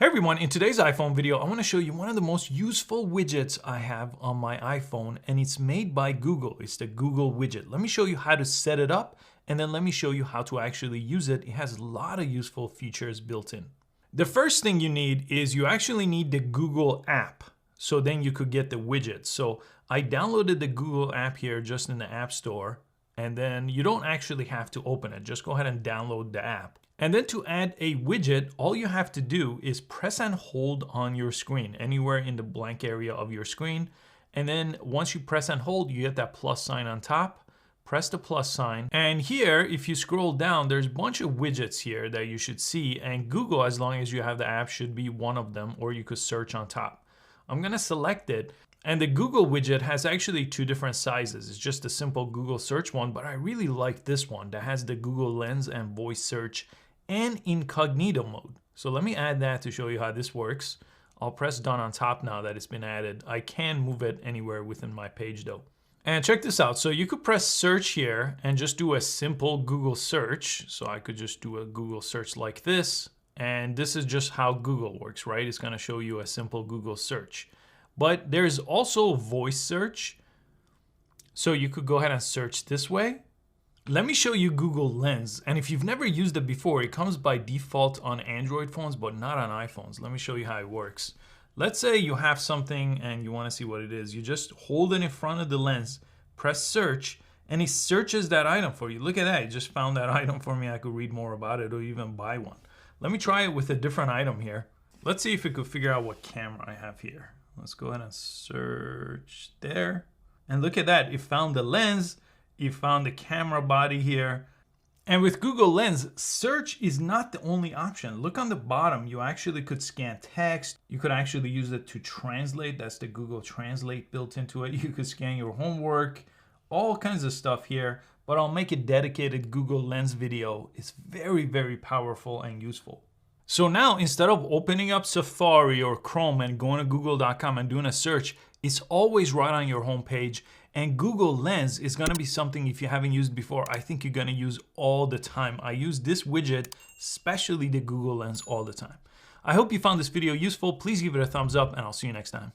Hey everyone, in today's iPhone video, I want to show you one of the most useful widgets I have on my iPhone, and it's made by Google. It's the Google Widget. Let me show you how to set it up, and then let me show you how to actually use it. It has a lot of useful features built in. The first thing you need is you actually need the Google app, so then you could get the widget. So I downloaded the Google app here just in the App Store, and then you don't actually have to open it. Just go ahead and download the app. And then to add a widget, all you have to do is press and hold on your screen, anywhere in the blank area of your screen. And then once you press and hold, you get that plus sign on top. Press the plus sign. And here, if you scroll down, there's a bunch of widgets here that you should see. And Google, as long as you have the app, should be one of them, or you could search on top. I'm gonna select it. And the Google widget has actually two different sizes. It's just a simple Google search one, but I really like this one that has the Google Lens and voice search and incognito mode. So let me add that to show you how this works. I'll press done on top now that it's been added. I can move it anywhere within my page though. And check this out. So you could press search here and just do a simple Google search. So I could just do a Google search like this. And this is just how Google works, right? It's gonna show you a simple Google search. But there's also voice search. So you could go ahead and search this way. Let me show you Google Lens. And if you've never used it before, it comes by default on Android phones, but not on iPhones. Let me show you how it works. Let's say you have something and you want to see what it is. You just hold it in front of the lens, press search, and it searches that item for you. Look at that. It just found that item for me. I could read more about it or even buy one. Let me try it with a different item here. Let's see if it could figure out what camera I have here. Let's go ahead and search there. And look at that. It found the lens. It found the camera body here. And with Google Lens, search is not the only option. Look on the bottom. You actually could scan text. You could actually use it to translate. That's the Google Translate built into it. You could scan your homework, all kinds of stuff here. But I'll make a dedicated Google Lens video. It's very, very powerful and useful. So now, instead of opening up Safari or Chrome and going to google.com and doing a search, it's always right on your homepage. And Google Lens is gonna be something, if you haven't used before, I think you're gonna use all the time. I use this widget, especially the Google Lens, all the time. I hope you found this video useful. Please give it a thumbs up and I'll see you next time.